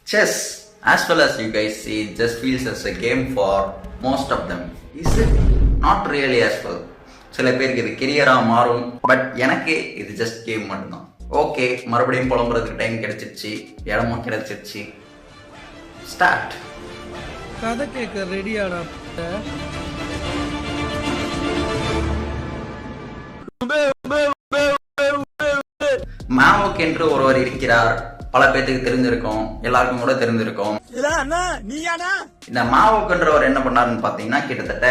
Chess, as well as you guys see, just feels as a game for most of them. Is it? Not really as well. சில பேருக்கு இது கெரியராக மாறும், but எனக்கு இது just game மட்டும்தான். Okay, மறுபடியும் புலம்புறதுக்கு time கிடைச்சிருச்சு, இடமும் கிடைச்சிருச்சு. ஸ்டார்ட். கதை கேட்க ரெடியாடா? மாவோக் என்று ஒருவர் இருக்கிறார். பல பேருக்கு தெரிஞ்சிருக்கும், எல்லாருக்கும் கூட தெரிஞ்சிருக்கும். இந்த மாவோக் என்றவர் என்ன பண்ணாருன்னு பாத்தீங்கன்னா, கிட்டத்தட்ட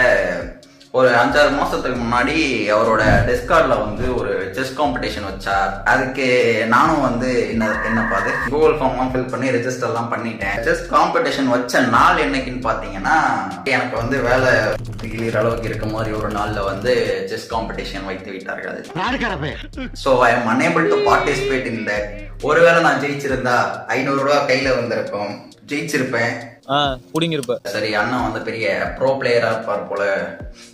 ஒரு 5-6 மாசத்துக்கு முன்னாடி அவரோட டிஸ்கார்ட்ல வந்து ஒரு செஸ் காம்படிஷன் வச்சார். அதுக்கு நானும் வந்து என்னப்பா அது கூகுள் ஃபார்ம்லாம் ஃபில் பண்ணி ரெஜிஸ்டர் எல்லாம் பண்ணிட்டேன். செஸ் காம்படிஷன் வச்ச நாள் என்னைக்குன்னு பாத்தீங்கன்னா, எனக்கு வந்து வேலை கிளியர் அளவுக்கு இருக்க மாதிரி ஒரு நாள்ல வந்து செஸ் காம்படிஷன் வைத்து விட்டார்கள். So I am unable to participate in that. ஒருவேளை நான் ஜெயிச்சிருந்தா 500 ரூபாய் கையில வந்திருக்கும், ஜெயிச்சிருப்பேன். சரி, அண்ணன் வந்து பெரிய ப்ரோ பிளேயரா இருப்பார் போல,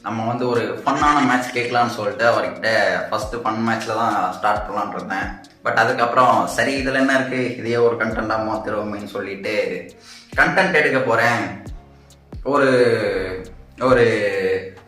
நம்ம வந்து ஒரு ஃபன்னான மேட்ச் கேட்கலாம்னு சொல்லிட்டு அவர்கிட்ட ஃபர்ஸ்ட் ஃபன் மேட்ச்ல தான் ஸ்டார்ட் பண்ணலான் இருந்தேன். பட் அதுக்கப்புறம் சரி இதுல என்ன இருக்கு, இதையே ஒரு கண்டென்ட்டா மாத்திருவோமேன்னு சொல்லிட்டு கண்டென்ட் எடுக்க போறேன். ஒரு ஒரு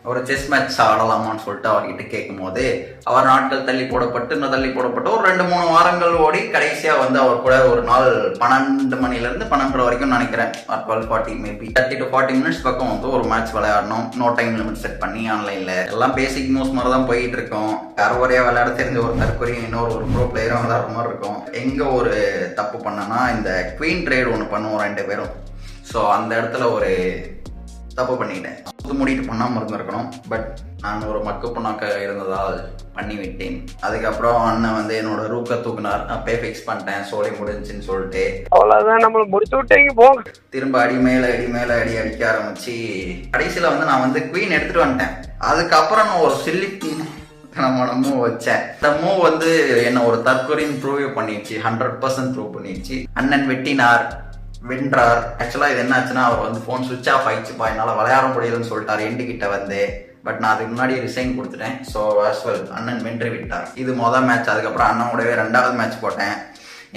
ஒரு செஸ் மேட்ச் ஆடலாமான்னு சொல்லிட்டு அவர்கிட்ட கேட்கும் போது, அவர் நாட்கள் தள்ளி போடப்பட்டு ஒரு 2-3 வாரங்கள் ஓடி கடைசியா வந்து அவர் கூட ஒரு நாள் 12 மணிலேருந்து 12 வரைக்கும் நினைக்கிறேன், 12:40 மேபி 30 to 40 மினிட்ஸ் பக்கம் வந்து ஒரு மேட்ச் விளையாடணும். நோ டைம் லிமிட் செட் பண்ணி ஆன்லைன்ல எல்லாம் பேசிக் நியூஸ் மாதிரி தான் போயிட்டு இருக்கோம். யாரோரையா விளையாட தெரிஞ்ச ஒரு தற்கொலையும் இன்னொரு ஒரு ப்ரோ பிளேயரும் விளையாடுற மாதிரி இருக்கும். எங்க ஒரு தப்பு பண்ணனா, இந்த குவீன் ட்ரேட் ஒன்று பண்ணுவோம் 2 பேரும். ஸோ அந்த இடத்துல ஒரு தப்பு பண்ணிட்டேன். சுத்து மூடிட்டு பண்ணாமல் இருந்திருக்கணும், பட் நான் ஒரு மக்கு பொண்ணாக்க இருந்ததால் பண்ணிவிட்டேன். அதுக்கப்புறம் அண்ணன் வந்து என்னோட ரூக்க தூக்குனார். அப்பே ஃபிக்ஸ் பண்ணிட்டேன், சோழி முடிஞ்சுன்னு சொல்லிட்டு அவ்வளவுதான், நம்மள முடிச்சு விட்டீங்க போங்க. திரும்ப அடி மேல அடி அடிக்க ஆரம்பிச்சு கடைசியில வந்து நான் வந்து குவீன் எடுத்துட்டு வந்துட்டேன். அதுக்கப்புறம் நான் ஒரு சில்லி மூவ் வச்சேன். இந்த மூவ் வந்து என்ன ஒரு தற்கொலைன்னு ப்ரூவ் பண்ணிடுச்சு, 100% ப்ரூவ் பண்ணிடுச்சு. அண்ணன் வென்றார். ஆக்சுவலா இது என்ன ஆச்சுன்னா, அவர் வந்து போன் சுவிட்ச் ஆஃப் ஆயிடுச்சுப்பா, என்னால விளையாட முடியலன்னு சொல்லிட்டாரு எண்டு கிட்ட வந்து. பட் நான் அதுக்கு முன்னாடி ரிசைன் கொடுத்துட்டேன். ஸோ ஆஸ் வெல் அண்ணன் வென்று விட்டார். இது மொதல் மேட்ச். அதுக்கப்புறம் அண்ணன் கூடவே 2வது மேட்ச் போட்டேன்.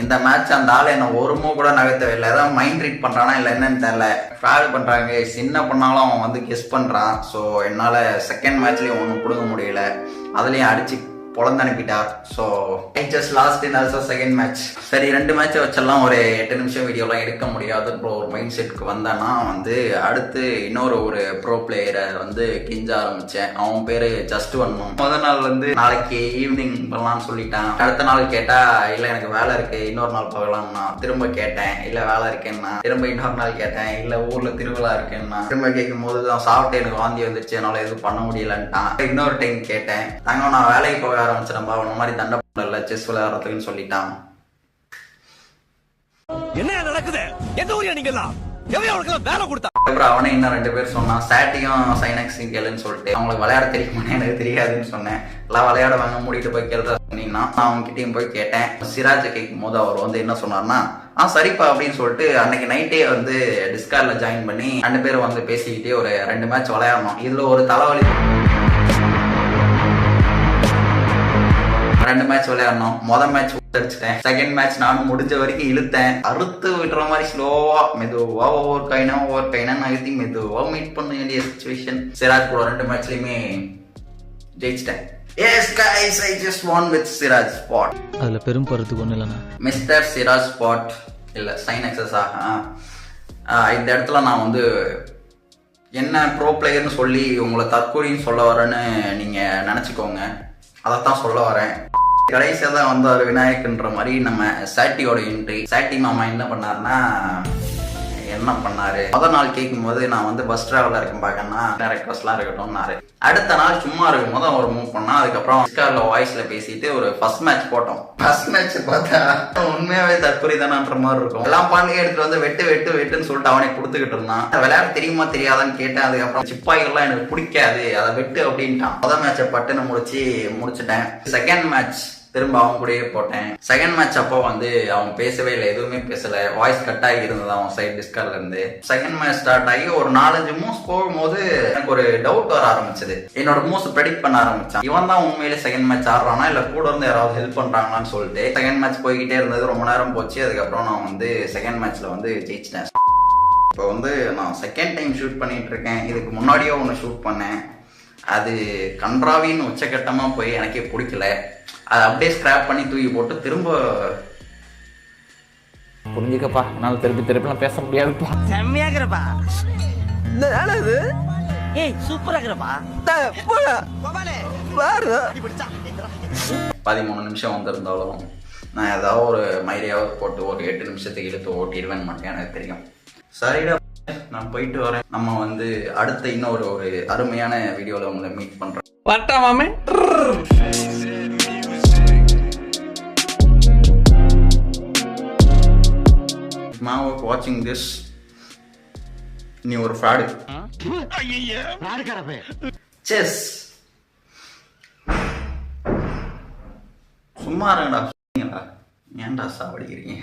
இந்த மேட்ச் அந்த ஆள் என்ன ஒரு மூவ் கூட நகர்த்தவே இல்லை. ஏதாவது மைண்ட் ரீட் பண்றானா இல்லை என்னன்னு தெரியல, ஃப்ராட் பண்றாங்க. சின்ன பண்ணாலும் அவன் வந்து கெஸ் பண்றான். ஸோ என்னால செகண்ட் மேட்ச்லயும் ஒன்றும் பிடுங்க முடியல, அதுலயும் அடிச்சு பொழந்து அனுப்பிட்டார். So I just lost in also second match. சரி, 2 மேட்சை வச்செல்லாம் ஒரு 8 நிமிஷம் வீடியோலாம் எடுக்க முடியாது. ப்ரோ ஒரு மைண்ட் செட்டுக்கு வந்தேன்னா வந்து அடுத்து இன்னொரு ப்ரோ பிளேயரை வந்து கிஞ்ச ஆரம்பிச்சேன். அவன் பேரு ஜஸ்ட் ஒன்னும். முதல் நாள் வந்து நாளைக்கு ஈவினிங் பண்ணலாம்னு சொல்லிட்டான். அடுத்த நாள் கேட்டா இல்லை எனக்கு வேலை இருக்கு, இன்னொரு நாள் பார்க்கலாம்னா. திரும்ப கேட்டேன், இல்லை வேலை இருக்கேன்னா. திரும்ப இன்னொரு நாள் கேட்டேன், இல்லை ஊர்ல திருவிழா இருக்கேன்னா. திரும்ப கேட்கும் போது தான் சாப்பிட்டு எனக்கு வாந்தி வந்துச்சு, என்னால எதுவும் பண்ண முடியலன்ட்டான். இன்னொரு டைம் கேட்டேன், தாங்க நான் வேலைக்கு போக ஆரம்பிச்சிடம்பா, அவன மாதிரி தண்டை பண்ணல செஸ் விளையாடுறதுக்குன்னு சொல்லிட்டான். என்ன நடக்குது? எந்த ஊரியா நீங்கலாம்? வேலை கொடுத்தா அப்புறம் அவனே இன்னும் 2 பேர் சொன்னான், சாட்டியும் சைனக்ஸையும் கேளுன்னு சொல்லிட்டு. அவங்களுக்கு விளையாட தெரியுமானே எனக்கு தெரியாதுன்னு சொன்னேன். எல்லாம் விளையாட வாங்க மூடிட்டு போய் கேள்றா சொன்னீங்கன்னா நான் அவங்ககிட்டயும் போய் கேட்டேன். சிராஜை கேட்கும் போது அவர் வந்து என்ன சொன்னார்னா, சரிப்பா அப்படின்னு சொல்லிட்டு அன்னைக்கு நைட்டே வந்து டிஸ்கார்ட்ல ஜாயின் பண்ணி 2 பேரும் வந்து பேசிக்கிட்டே ஒரு 2 மேட்ச் விளையாடணும். இதுல ஒரு தலைவலி. 2 மேட்ச் விளையாடணும். மொதல் மேட்ச் அடிச்சிட்டேன். செகண்ட் மேட்ச் நானும் முடிஞ்ச வரைக்கும் இழுத்தேன். அறுத்து விட்டுற மாதிரி ஸ்லோவா மெதுவா ஒவ்வொரு கைனா நகர்த்தி மெதுவா மீட் பண்ண வேண்டிய சிச்சுவேஷன். சிராஜ் கூட 2 மேட்ச்லயுமே ஜெயிச்சிட்டேன். Yes guys, I just won with Siraj Spot. அதுல பெரும் பருத்துக்கு ஒண்ணு இல்லைண்ணா, மிஸ்டர் சிராஜ் ஸ்பாட் இல்ல சைனக்ஸஸ். இந்த இடத்துல நான் வந்து என்ன ப்ரோ பிளேயர்னு சொல்லி உங்களை தற்கொலைன்னு சொல்ல வரேன்னு நீங்க நினைச்சுக்கோங்க. அதைத்தான் சொல்ல வரேன். கடைசியா தான் வந்தார் விநாயகன்ற மாதிரி நம்ம சாட்டியோட என்ட்ரி. சாட்டி மாமா என்ன பண்ணாருன்னா, முதல் நாள் கேட்கும் போது நான் வந்து பஸ் டிராவலா இருக்கும் பாக்கன்னா ரெக்வஸ்ட்லாம் இருக்கட்டும்னாரு. அடுத்த நாள் சும்மா இருக்கும் போது அவர் மூவ் பண்ணா. அதுக்கப்புறம் டிஸ்கார்ட்ல வாய்ஸ்ல பேசிட்டு ஒரு ஃபர்ஸ்ட் மேட்ச் போட்டோம். ஃபர்ஸ்ட் மேட்ச் பார்த்தா உண்மையாவே தற்கொலை தானன்ற மாதிரி இருக்கும். எல்லாம் பாண்டிகை எடுத்துட்டு வந்து வெட்டுன்னு சொல்லிட்டு அவனை கொடுத்துக்கிட்டு இருந்தான். விளையாட தெரியுமா தெரியாதான்னு கேட்டேன். அதுக்கப்புறம் சிப்பாய்கள்லாம் எனக்கு பிடிக்காது, அதை வெட்டு அப்படின்ட்டான். முதல் மேட்சை பட்டுன்னு முடிச்சிட்டேன். செகண்ட் மேட்ச் திரும்ப அவங்க கூடயே போட்டேன். செகண்ட் மேட்ச் அப்போ வந்து அவன் பேசவே இல்லை, எதுவுமே பேசல, வாய்ஸ் கட் ஆகி இருந்தது அவன் சைட் டிஸ்கார்ட்ல இருந்து. செகண்ட் மேட்ச் ஸ்டார்ட் ஆகி ஒரு 4-5 மூவ்ஸ் போகும்போது எனக்கு ஒரு டவுட் வர ஆரம்பிச்சது. என்னோட மூவ்ஸ் ப்ரெடிக்ட் பண்ண ஆரம்பிச்சான். இவன் தான் உண்மையிலே செகண்ட் மேட்ச் ஆடுறானா இல்ல கூட இருந்து யாராவது ஹெல்ப் பண்றாங்களான்னு சொல்லிட்டு செகண்ட் மேட்ச் போய்கிட்டே இருந்தது. ரொம்ப நேரம் போச்சு. அதுக்கப்புறம் நான் வந்து செகண்ட் மேட்ச்ல வந்து ஜெயிச்சிட்டேன். இப்போ வந்து நான் செகண்ட் டைம் ஷூட் பண்ணிட்டு இருக்கேன். இதுக்கு முன்னாடியே ஒன்று ஷூட் பண்ணேன். அது கன்றாவின்னு உச்சக்கட்டமாக போய் எனக்கே பிடிக்கல. அதை அப்படியே ஸ்கிராப் பண்ணி தூக்கி போட்டு திரும்ப புரிஞ்சுக்கப்பா, என்னால் திருப்பிலாம் பேச முடியாதுப்பா. செம்மையா இருக்கிறப்பா. இந்த வேலை இது ஏய் சூப்பரா இருக்கிறப்பா. 13 நிமிஷம் வந்திருந்தாலும் நான் ஏதாவது ஒரு மயிரையாவது போட்டு ஒரு 8 நிமிஷத்துக்கு இழுத்து ஓட்டிடுவேன் மட்டும் எனக்கு தெரியும். சரிடா, நான் போயிட்டு வரேன். நம்ம வந்து அடுத்த இன்னொரு ஒரு அருமையான வீடியோவில் உங்களை மீட் பண்ணுறேன். வரட்டா மாமே. Mavok watching this, நீ ஒரு ஃப்ராடு. செஸ் சும்மா இருங்கடா. ஏன்டா சாவடிக்கிறீங்க?